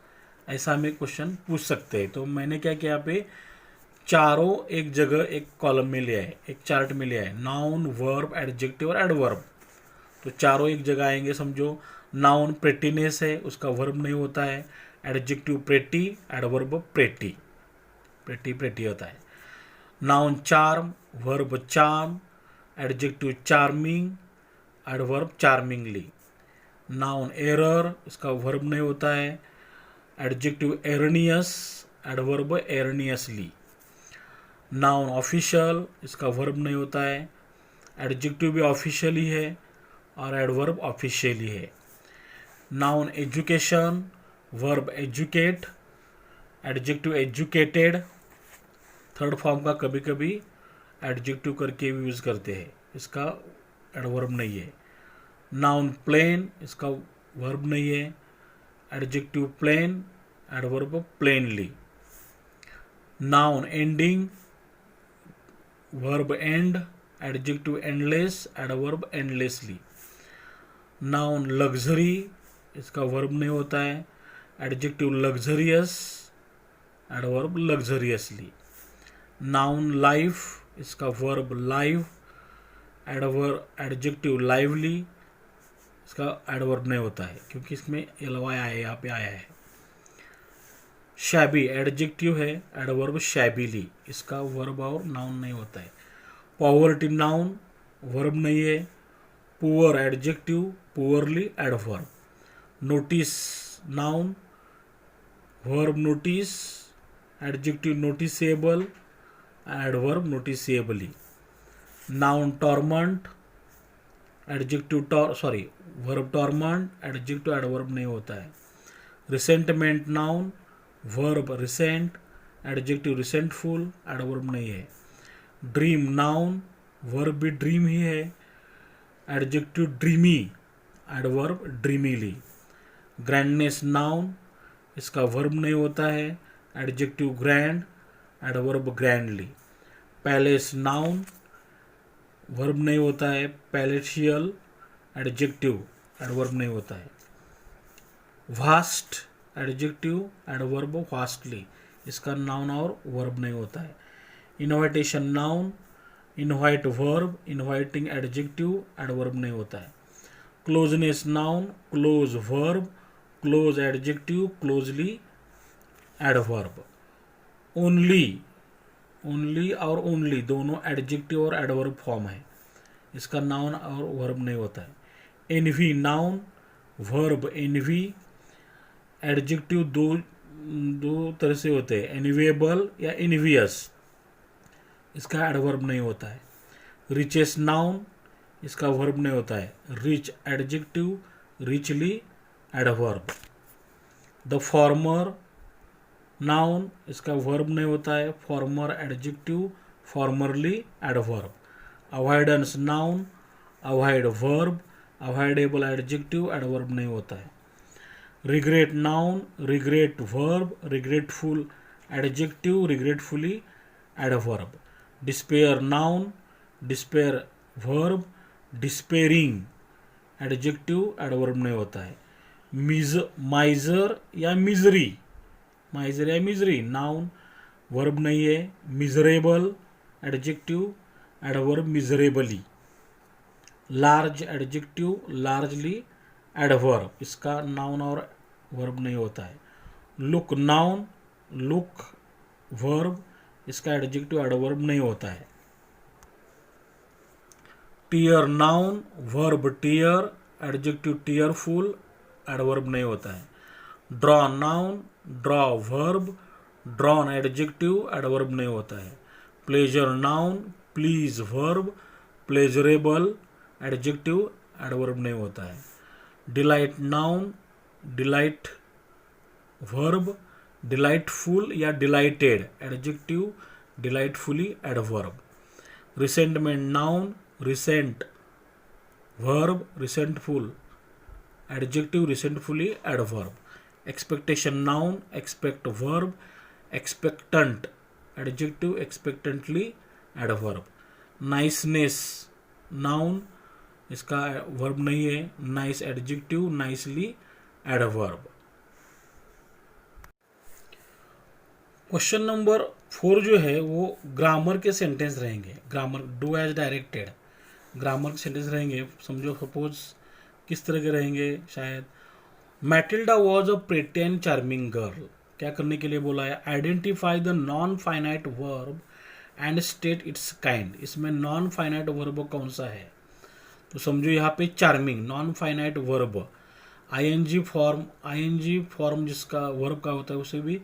A: ऐसा हमें क्वेश्चन पूछ सकते हैं। तो मैंने क्या किया, यहाँ पे चारों एक जगह एक कॉलम में ले आए, एक चार्ट में ले आए, नाउन वर्ब एडजेक्टिव और एडवर्ब। तो चारों एक जगह आएंगे। समझो नाउन प्रेटीनेस है, उसका वर्ब नहीं होता है। Adjective pretty, adverb pretty, pretty pretty होता है। Noun charm, verb charm, adjective charming, adverb charmingly. Noun error, इसका वर्ब नहीं होता है। Adjective erroneous, adverb erroneously. Noun official, इसका वर्ब नहीं होता है। एडजेक्टिव भी ऑफिशियल ही है और एडवर्ब ऑफिशियली है। Noun education, verb educate, adjective educated. Third form का कभी कभी एडजेक्टिव करके भी यूज़ करते हैं, इसका एडवर्ब नहीं है। नाउन प्लेन, इसका वर्ब नहीं है। Adjective plain, adverb plainly. Noun ending, verb end, adjective endless, adverb endlessly. Noun luxury, इसका वर्ब नहीं होता है। Adjective luxurious, adverb luxuriously. Noun life, इसका वर्ब लाइव, एडजेक्टिव लाइवली, इसका एडवर्ब नहीं होता है क्योंकि इसमें एलवाई आया है, यहाँ पे आया है। शैबी एडजेक्टिव है, एडवर्ब शैबीली, इसका वर्ब और नाउन नहीं होता है। पॉवर्टी नाउन, वर्ब नहीं है। Poor adjective, poorly adverb. Notice noun, verb notice, adjective noticeable, adverb noticeably. Noun torment, adjective verb torment, adjective adverb नहीं होता है। Resentment noun, verb resent, adjective resentful, adverb नहीं है। ड्रीम नाउन, वर्ब भी dream ही है, adjective dreamy, adverb dreamily. Grandness noun, इसका verb नहीं होता है, adjective grand, adverb grandly. Palace noun, verb नहीं होता है, पैलेशियल, एडजेक्टिव, एडवर्ब नहीं होता है। वास्ट एडजेक्टिव, एडवर्ब वास्टली, इसका नाउन और वर्ब नहीं होता है। Invitation noun, invite verb, inviting adjective, adverb नहीं होता है। Closeness noun, close verb, close adjective, closely adverb. Only, only और ओनली दोनों एडजेक्टिव और एडवर्ब फॉर्म है, इसका नाउन और वर्ब नहीं होता है। Envy noun, verb envy, adjective दो तरह से होते हैं, एनवेबल या एनवियस, इसका एडवर्ब नहीं होता है। रिचेस नाउन, इसका वर्ब नहीं होता है, rich adjective, richly adverb. The former noun, इसका वर्ब नहीं होता है, farmer adjective, formerly adverb. Avoidance noun, avoid verb, avoidable adjective, adverb नहीं होता है। Regret noun, regret verb, regretful adjective, regretfully adverb. Despair noun, despair verb, despairing adjective, adverb नहीं होता है। माइजर या मिजरी, माइजर या मिजरी नाउन, वर्ब नहीं है। Miserable adjective, adverb miserably. Large adjective, largely adverb, इसका नाउन और वर्ब नहीं होता है। लुक नाउन, लुक वर्ब, इसका एडजेक्टिव एडवर्ब नहीं होता है। Tear noun, verb tear, adjective tearful, adverb नहीं होता है। Draw noun, draw verb, drawn adjective, adverb नहीं होता है। Pleasure noun, please verb, pleasurable adjective, adverb नहीं होता है। Delight noun, delight verb, delightful या delighted adjective, delightfully adverb. Resentment noun, resent verb, resentful adjective, resentfully adverb. Expectation noun, expect verb, expectant adjective, expectantly adverb. Niceness noun, इसका verb नहीं है, nice adjective, nicely adverb. Question number 4 जो है वो grammar के sentence रहेंगे। Grammar do as directed grammar के sentence रहेंगे। समझो सपोज किस तरह के रहेंगे, शायद Matilda was a pretty and charming girl. क्या करने के लिए बोला है? Identify the non finite verb and state it's kind. इसमें नॉन फाइनाइट वर्ब कौन सा है? तो समझो यहाँ पे charming non finite verb, ING form जिसका वर्ब का होता है उसे भी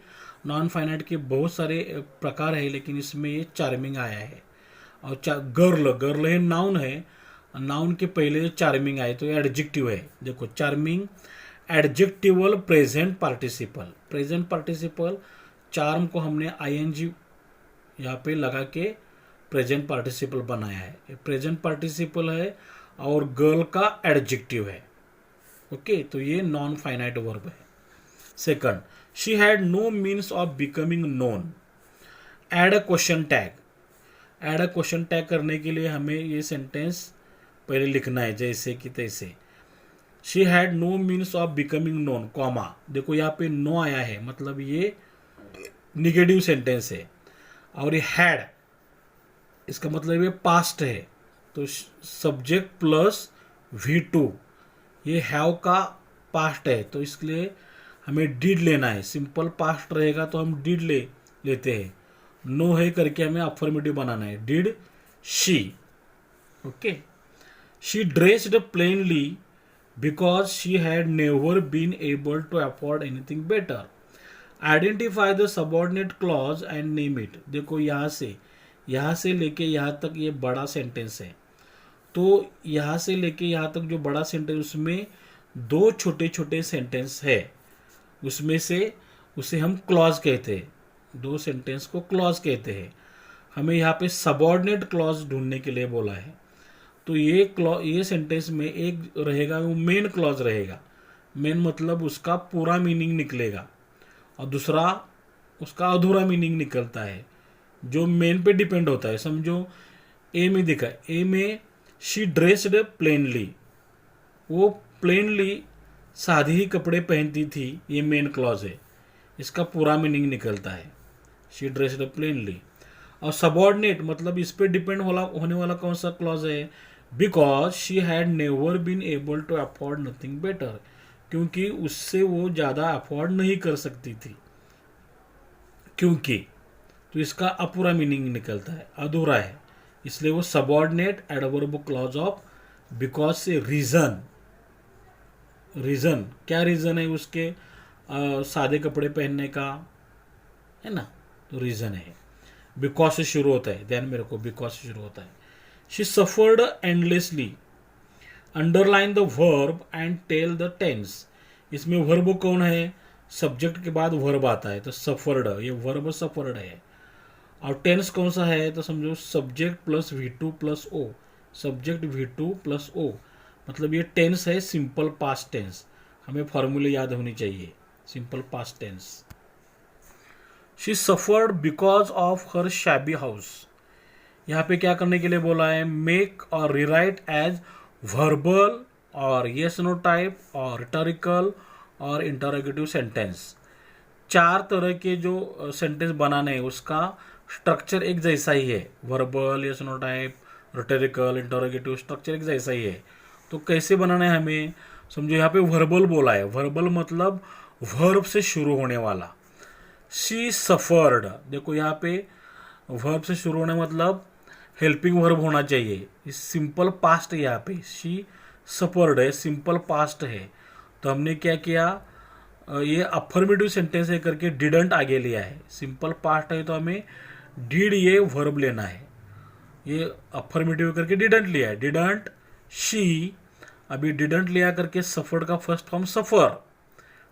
A: नॉन फाइनाइट के बहुत सारे प्रकार है, लेकिन इसमें ये चार्मिंग आया है। और गर्ल है नाउन है, नाउन के पहले चार्मिंग आए तो ये एडजेक्टिव है। देखो charming adjectival present participle, present participle charm को हमने आईएनजी यहाँ पे लगा के प्रेजेंट पार्टिसिपल बनाया है। ये प्रेजेंट पार्टिसिपल है और गर्ल का एडजेक्टिव है। ओके, तो ये नॉन फाइनाइट वर्ब है। Second, she had no means of becoming known. Add a question tag, add a question tag करने के लिए हमें ये सेंटेंस पहले लिखना है जैसे कि तैसे। She had no means of becoming known comma, देखो यहाँ पे नो आया है मतलब ये निगेटिव सेंटेंस है, और ये हैड इसका मतलब ये पास्ट है, तो सब्जेक्ट प्लस V2, ये हैव का पास्ट है तो इसलिए हमें डिड लेना है। सिंपल पास्ट रहेगा तो हम डिड लेते हैं, नो है करके हमें अफर्मेटिव बनाना है, did she. Okay, she dressed plainly because she had never been able to afford anything better. Identify the subordinate clause and name it. देखो यहाँ से लेके यहाँ तक ये बड़ा सेंटेंस है, तो यहाँ से लेके यहाँ तक जो बड़ा सेंटेंस उसमें दो छोटे छोटे सेंटेंस है, उसमें से उसे हम क्लॉज कहते हैं, दो सेंटेंस को क्लॉज कहते हैं। हमें यहाँ पे सबऑर्डिनेट क्लॉज ढूंढने के लिए बोला है, तो ये सेंटेंस में एक रहेगा वो मेन क्लॉज रहेगा। मेन मतलब उसका पूरा मीनिंग निकलेगा और दूसरा उसका अधूरा मीनिंग निकलता है जो मेन पे डिपेंड होता है। समझो ए में देखा, ए में शी ड्रेस्ड प्लेनली, वो प्लेनली सादी ही कपड़े पहनती थी, ये मेन क्लॉज है, इसका पूरा मीनिंग निकलता है शी ड्रेस्ड प्लेनली। और सबऑर्डिनेट मतलब इस पे डिपेंड होने वाला कौन सा क्लॉज है, because she had never been able to afford nothing better, क्योंकि उससे वो ज़्यादा अफोर्ड नहीं कर सकती थी, क्योंकि, तो इसका अपूरा मीनिंग निकलता है, अधूरा है, इसलिए वो subordinate adverb clause of because से रीज़न क्या रीज़न है उसके सादे कपड़े पहनने का, है ना, तो रीज़न है। बिकॉज से शुरू होता है, ध्यान में रखो, बिकॉज से शुरू होता है। She suffered endlessly, underline the verb and tell the tense. इसमें वर्ब कौन है, सब्जेक्ट के बाद वर्ब आता है, तो सफर्ड, ये वर्ब सफर्ड है। और टेंस कौन सा है, तो समझो subject plus V2 plus O, subject V2 plus O, मतलब ये टेंस है सिंपल पास्ट टेंस। हमें फॉर्मूले याद होनी चाहिए, simple past tense. She suffered because of her shabby house, यहाँ पे क्या करने के लिए बोला है, मेक और रिराइट एज वर्बल और येस नो टाइप और रिटोरिकल और इंटरोगेटिव सेंटेंस। चार तरह के जो सेंटेंस बनाने हैं उसका स्ट्रक्चर एक जैसा ही है, verbal, yes no type, rhetorical, interrogative, structure एक जैसा ही है। तो कैसे बनाना है हमें, समझो यहाँ पे वर्बल बोला है, वर्बल मतलब वर्ब से शुरू होने वाला। शी सफर्ड, देखो यहाँ पे वर्ब से शुरू होने मतलब हेल्पिंग वर्ब होना चाहिए, इस सिंपल पास्ट है, यहाँ पे शी सफर्ड है, सिंपल पास्ट है, तो हमने क्या किया, ये अफर्मेटिव सेंटेंस है करके डिडंट आगे लिया है। सिंपल पास्ट है तो हमें डिड ये वर्ब लेना है, ये अफर्मेटिव करके डिडंट लिया है, डिडंट शी, अभी डिडंट लिया करके सफर्ड का first form suffer,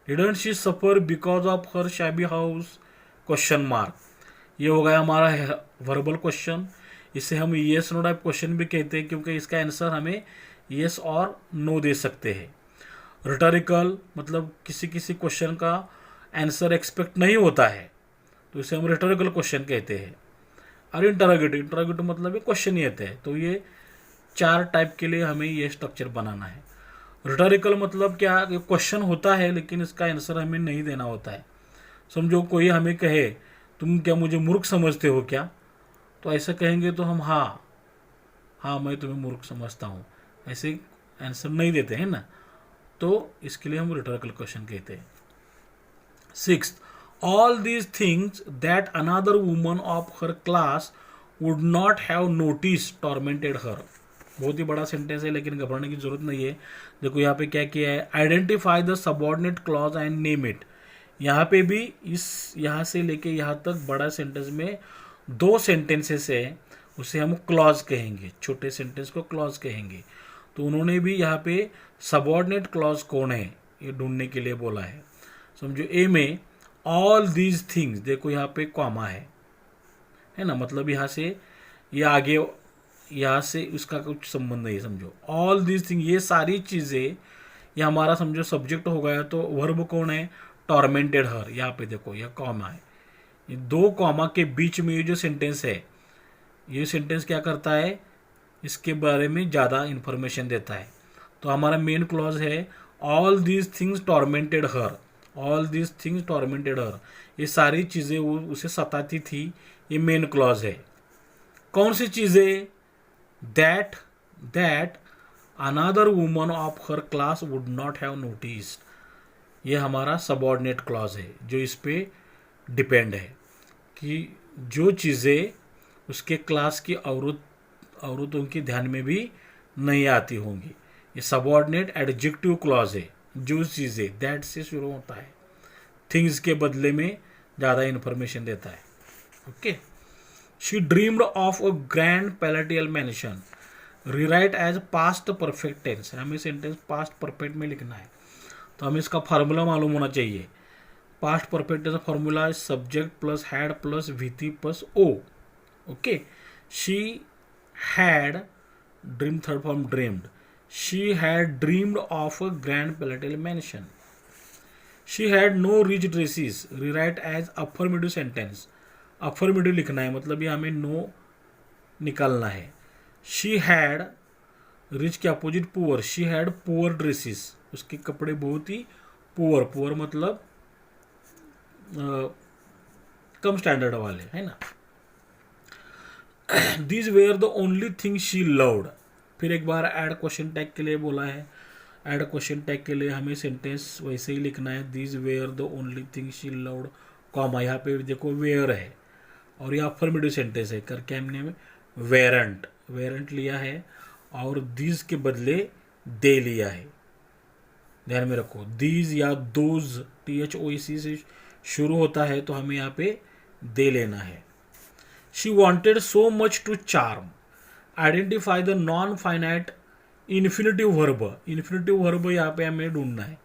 A: didn't she suffer because of her shabby house, question mark. ये हो गया हमारा वर्बल क्वेश्चन, इसे हम येस नो टाइप क्वेश्चन भी कहते हैं क्योंकि इसका आंसर हमें येस और नो दे सकते हैं। रिटोरिकल मतलब किसी क्वेश्चन का आंसर एक्सपेक्ट नहीं होता है तो इसे हम रिटोरिकल क्वेश्चन कहते हैं। और इंटरोगेटिव मतलब ये क्वेश्चन ही आते हैं, तो ये चार टाइप के लिए हमें ये स्ट्रक्चर बनाना है। रिटोरिकल मतलब क्या, क्वेश्चन होता है लेकिन इसका आंसर हमें नहीं देना होता है। समझो कोई हमें कहे तुम क्या मुझे मूर्ख समझते हो क्या, तो ऐसा कहेंगे तो हम हाँ मैं तुम्हें मूर्ख समझता हूँ, ऐसे आंसर नहीं देते हैं ना, तो इसके लिए हम रिटोरिकल क्वेश्चन कहते हैं। 6th, all these things that another woman of her class would not have noticed tormented her। बहुत ही बड़ा सेंटेंस है लेकिन घबराने की जरूरत नहीं है। देखो यहाँ पे क्या किया है, identify the subordinate clause and name it. यहाँ पे भी यहाँ से लेके यहाँ तक बड़ा सेंटेंस में दो सेंटेंसेस है, उसे हम क्लॉज कहेंगे, छोटे सेंटेंस को क्लॉज कहेंगे। तो उन्होंने भी यहाँ पे सबऑर्डिनेट क्लॉज कौन है ये ढूंढने के लिए बोला है। समझो ए में ऑल दीज थिंग्स, देखो यहाँ पे कॉमा है ना, मतलब यहाँ से ये आगे, यहाँ से उसका कुछ संबंध नहीं, समझो ऑल दीज थिंग, ये सारी चीज़ें, ये हमारा समझो सब्जेक्ट हो गया। तो वर्ब कौन है, टॉर्मेंटेड हर, यहाँ पे देखो यह कॉमा है, ये दो कॉमा के बीच में ये जो सेंटेंस है, ये सेंटेंस क्या करता है, इसके बारे में ज़्यादा इन्फॉर्मेशन देता है। तो हमारा मेन क्लॉज है all these things tormented her, all these things tormented her, ये सारी चीज़ें वो उसे सताती थी, ये मेन क्लॉज है। कौन सी चीज़ें, that another woman of her class would not have noticed, ये हमारा सबऑर्डिनेट क्लॉज है जो इस पे डिपेंड है कि जो चीज़ें उसके क्लास की औरतों के ध्यान में भी नहीं आती होंगी। ये सबऑर्डिनेट एडजेक्टिव क्लॉज है, जो चीज़ें दैट से शुरू होता है, थिंग्स के बदले में ज़्यादा इन्फॉर्मेशन देता है। Okay, she dreamed of a grand palatial mansion, rewrite as past perfect tense, हमें सेंटेंस पास्ट परफेक्ट में लिखना है। तो हमें इसका फार्मूला मालूम होना चाहिए। Past perfect tense formula subject plus had plus VT plus O. Okay, she had, dream third form dreamed, she had dreamed of a grand palatial mansion. She had no rich dresses, rewrite as affirmative sentence, affirmative लिखना है, मतलब ये हमें no निकालना है। She had, rich के opposite poor, she had poor dresses, उसके कपड़े बहुत ही पुअर, पुअर मतलब कम स्टैंडर्ड वाले, है ना। These where the only thing she loved, फिर एक बार ऐड क्वेश्चन टैग के लिए बोला है। ऐड क्वेश्चन टैग के लिए हमें सेंटेंस वैसे ही लिखना है, these where the only thing she loved, comma, यहाँ पे देखो वेयर है और ये अफर्मेटिव सेंटेंस है करके हमने वेरेंट, वेरेंट लिया है और दीज के बदले दे लिया है, ध्यान में रखो। दीज या दोज, THOEC से शुरू होता है तो हमें यहाँ पे दे लेना है। She wanted so much to charm, identify the non finite infinitive verb, infinitive verb यहाँ पे हमें ढूंढना है।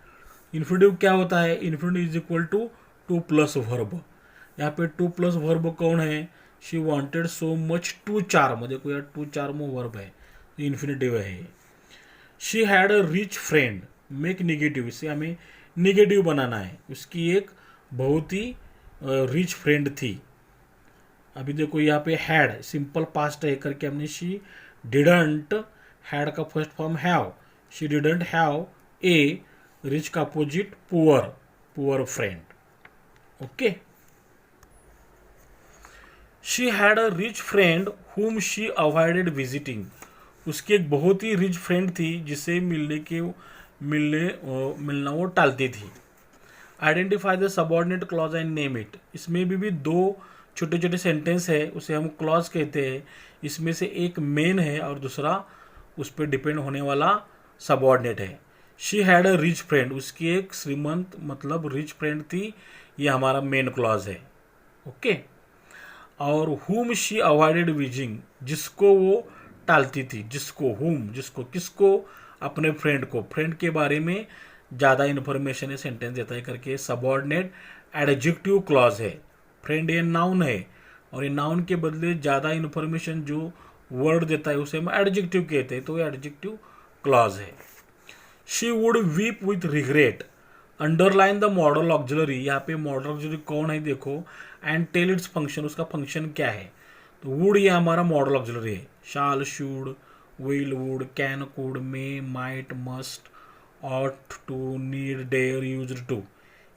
A: इन्फिनेटिव क्या होता है, infinitive is equal to to plus verb, यहाँ पे टू प्लस वर्ब कौन है, she wanted so much to charm, देखो यार टू चार्म वर्ब है, इन्फिनेटिव है। She had a rich friend, make negative, इसे हमें निगेटिव बनाना है, उसकी एक बहुत ही रिच फ्रेंड थी। अभी देखो यहाँ पे हैड सिंपल पास्ट है करके हमने शी डिडंट, हैड का first form have, she didn't have a, rich का opposite poor, poor friend. Okay, she had a rich friend whom she avoided visiting, उसकी एक बहुत ही रिच फ्रेंड थी जिसे मिलना वो टालती थी। Identify the subordinate clause and name it, इसमें भी दो छोटे छोटे सेंटेंस है, उसे हम क्लॉज कहते हैं। इसमें से एक मेन है और दूसरा उस पर डिपेंड होने वाला सबऑर्डिनेट है। She had a rich friend, उसकी एक श्रीमंत मतलब रिच फ्रेंड थी, ये हमारा मेन क्लॉज है। ओके, और हुम शी अवॉइडेड विजिंग, जिसको वो टालती थी, जिसको, हुम जिसको, किसको, अपने फ्रेंड को, फ्रेंड के बारे में ज़्यादा इन्फॉर्मेशन है सेंटेंस देता है करके सबऑर्डिनेट एडजेक्टिव क्लॉज है। फ्रेंड ये नाउन है और ये नाउन के बदले ज़्यादा इन्फॉर्मेशन जो वर्ड देता है उसे हम एडजेक्टिव कहते हैं, तो ये एडजेक्टिव क्लॉज है। She would weep with regret, underline the modal auxiliary, यहाँ पे मॉडल ऑक्सिलरी कौन है देखो, एंड टेल इट्स फंक्शन, उसका फंक्शन क्या है। तो वुड ये हमारा मॉडल ऑक्सिलरी है, shall, should, will, would, can, could, may, might, must, ought to, need, dare, used to,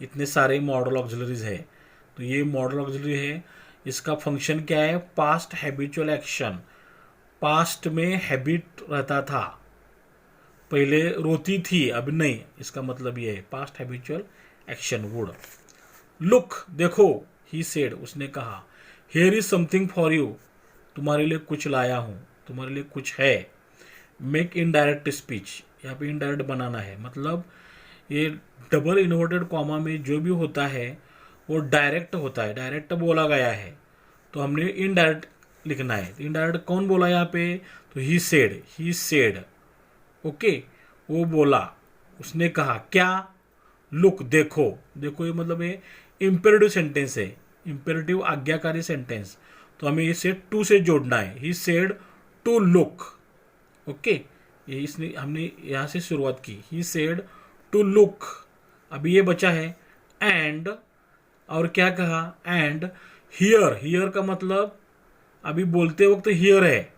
A: इतने सारे मॉडल ऑक्सिलरीज है। तो ये मॉडल ऑक्सिलरी है, इसका फंक्शन क्या है, पास्ट हैबिचुअल एक्शन, पास्ट में हैबिट रहता था, पहले रोती थी अब नहीं, इसका मतलब ये है past habitual action would. Look देखो, ही सेड, उसने कहा, here is something for you, तुम्हारे लिए कुछ लाया हूँ, तुम्हारे लिए कुछ है। मेक इनडायरेक्ट स्पीच, यहाँ पे इनडायरेक्ट बनाना है, मतलब ये डबल इन्वर्टेड कॉमा में जो भी होता है वो डायरेक्ट होता है, डायरेक्ट बोला गया है, तो हमने इनडायरेक्ट लिखना है। इनडायरेक्ट कौन बोला यहाँ पे, तो ही सेड, ओके, वो बोला, उसने कहा क्या, लुक, देखो, देखो ये मतलब ये इम्पेरेटिव सेंटेंस है, इम्पेरेटिव आज्ञाकारी सेंटेंस, तो हमें इसे टू से जोड़ना है। He said to look, okay, ये इसने हमने यहाँ से शुरुआत की, ही सेड टू लुक। अभी ये बचा है एंड, और क्या कहा, एंड हियर का मतलब अभी बोलते वक्त हियर है,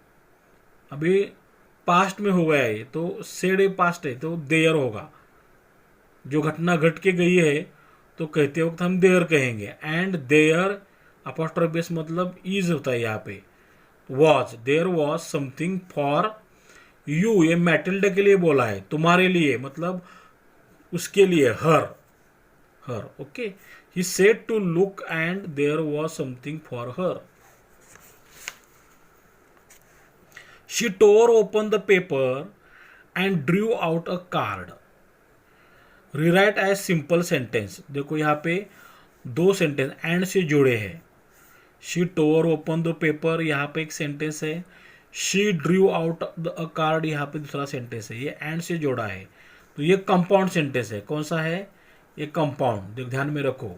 A: अभी पास्ट में हो गया है, तो सेड ए पास्ट है तो देयर होगा, जो घटना घट के गई है तो कहते वक्त हम देयर कहेंगे। एंड देयर अपॉस्ट्रोफी बेस मतलब इज होता है यहाँ पे, was, there was something for you, ये मैटिल्डा के लिए बोला है, तुम्हारे लिए मतलब उसके लिए, her, okay. He said to look and there was something for her. She tore open the paper and drew out a card. Rewrite as simple sentence, देखो यहाँ पे दो सेंटेंस एंड से जुड़े हैं। She tore open the paper यहाँ पे एक सेंटेंस है, she drew out a card यहाँ पे दूसरा सेंटेंस है, ये एंड से जोड़ा है, तो ये कंपाउंड सेंटेंस है। कौन सा है, ये कंपाउंड, ध्यान में रखो।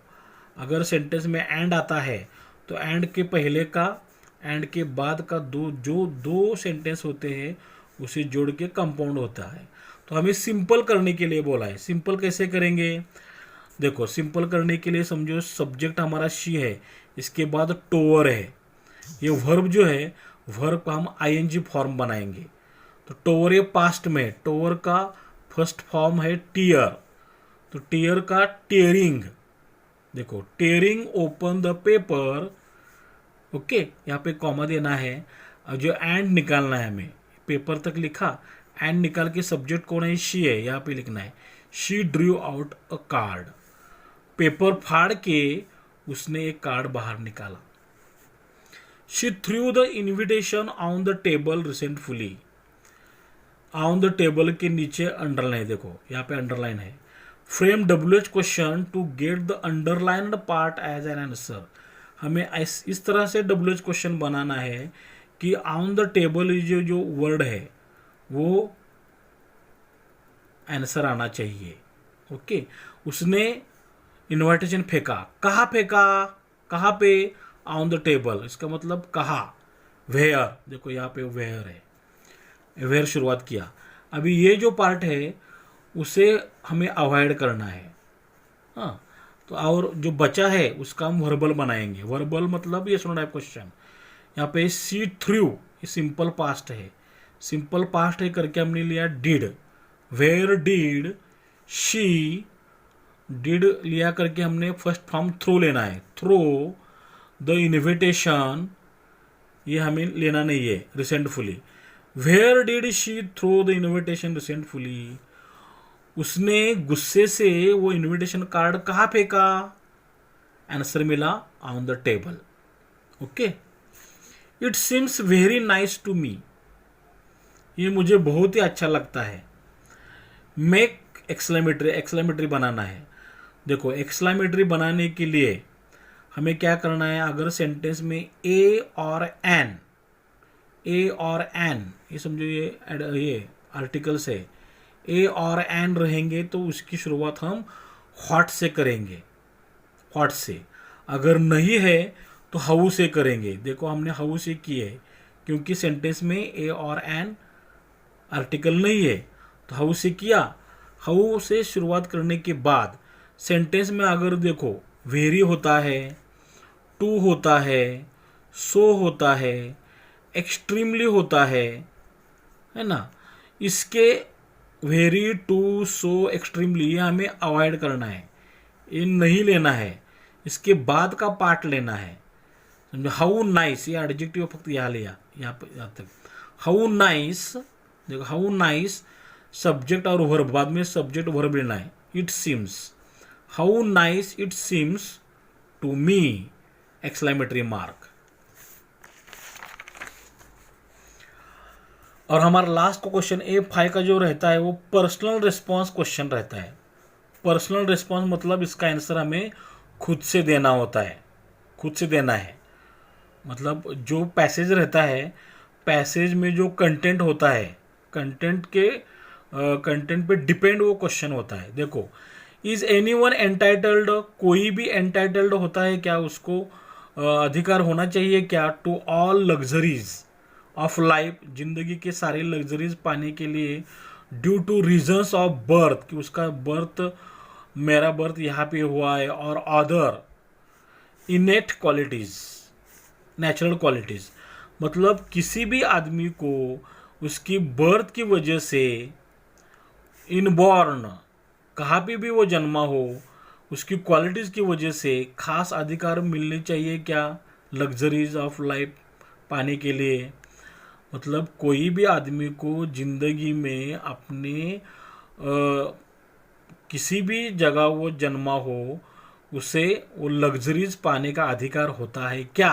A: अगर सेंटेंस में एंड आता है तो एंड के पहले का, एंड के बाद का दो सेंटेंस होते हैं उसे जोड़ के कंपाउंड होता है। तो हमें सिंपल करने के लिए बोला है। सिंपल कैसे करेंगे, देखो सिंपल करने के लिए समझो सब्जेक्ट हमारा शी है, इसके बाद टोअर है, ये वर्ब जो है वर्ब का हम आईएनजी फॉर्म बनाएंगे। तो टोअर ये पास्ट में, टोअर का फर्स्ट फॉर्म है टीयर, तो टीयर का टेयरिंग, देखो tearing open the paper, okay, यहाँ पे कॉमा देना है और जो एंड निकालना है हमें, पेपर तक लिखा, एंड निकाल के सब्जेक्ट कौन है, शी है, यहाँ पे लिखना है she drew out a card. Paper फाड़ के उसने एक कार्ड बाहर निकाला। She threw the invitation on the table resentfully, on the table के नीचे अंडरलाइन, देखो यहाँ पे अंडरलाइन है। Frame WH question to get the underlined part as an answer, हमें इस तरह से डब्ल्यूएच क्वेश्चन बनाना है कि ऑन द टेबल जो वर्ड है वो आंसर आना चाहिए, ओके। उसने इन्विटेशन फेंका, कहाँ फेंका, कहाँ पे, ऑन द टेबल, इसका मतलब कहाँ, वेयर, देखो यहाँ पे वेयर है, वेयर शुरुआत किया। अभी ये जो पार्ट है उसे हमें अवॉइड करना है, हाँ, तो और जो बचा है उसका हम वर्बल बनाएंगे। वर्बल मतलब ये सुनो टाइप क्वेश्चन, यहाँ पे सी थ्रू, ये सिंपल पास्ट है, सिंपल पास्ट है करके हमने लिया did, where did she, did लिया करके हमने फर्स्ट फॉर्म थ्रो लेना है, थ्रो द इन्विटेशन, ये हमें लेना नहीं है resentfully. Where did she throw the invitation resentfully, उसने गुस्से से वो इन्विटेशन कार्ड कहाँ फेंका, आंसर मिला on the table, okay. It seems very nice to me, ये मुझे बहुत ही अच्छा लगता है। मेक एक्सक्लेमेटरी, एक्सक्लेमेटरी बनाना है। देखो एक्सक्लेमेटरी बनाने के लिए हमें क्या करना है, अगर सेंटेंस में ए और एन, ए और एन, ये समझो ये आर्टिकल्स है, ए और एन रहेंगे तो उसकी शुरुआत हम व्हाट से करेंगे, व्हाट से। अगर नहीं है तो हाउ से करेंगे। देखो हमने हाउ से की है क्योंकि सेंटेंस में ए और एन आर्टिकल नहीं है, तो हाउ से किया। हाउ से शुरुआत करने के बाद सेंटेंस में अगर देखो वेरी होता है, टू होता है, सो होता है, एक्सट्रीमली होता है ना, इसके वेरी, टू, सो, एक्सट्रीमली ये हमें अवॉइड करना है, ये नहीं लेना है, इसके बाद का पार्ट लेना है। समझो हाउ नाइस, ये एडजेक्टिव फक्त यहाँ लिया, यहाँ पे यहाँ तक हाउ नाइस, देखो हाउ नाइस सब्जेक्ट और वर्ब, बाद में सब्जेक्ट वर्ब लेना है। It seems, how nice it seems to me, exclamatory mark. और हमारा लास्ट का क्वेश्चन A5 का जो रहता है वो पर्सनल रिस्पॉन्स क्वेश्चन रहता है। पर्सनल रिस्पॉन्स मतलब इसका आंसर हमें खुद से देना होता है, खुद से देना है। मतलब जो पैसेज रहता है, पैसेज में जो कंटेंट होता है, कंटेंट पे डिपेंड वो क्वेश्चन होता है। देखो, इज एनी वन एंटाइटल्ड, कोई भी एंटाइटल्ड होता है क्या, उसको अधिकार होना चाहिए क्या, to all luxuries of life, जिंदगी के सारे लग्जरीज पाने के लिए, due to reasons of birth, कि उसका बर्थ, मेरा बर्थ यहाँ पे हुआ है, और अदर इनेट क्वालिटीज, नेचुरल क्वालिटीज। मतलब किसी भी आदमी को उसकी बर्थ की वजह से, इनबॉर्न, कहाँ पे भी वो जन्मा हो, उसकी क्वालिटीज़ की वजह से खास अधिकार मिलने चाहिए क्या, लग्जरीज ऑफ लाइफ पाने के लिए। मतलब कोई भी आदमी को जिंदगी में अपने किसी भी जगह वो जन्मा हो, उसे वो लग्जरीज पाने का अधिकार होता है क्या।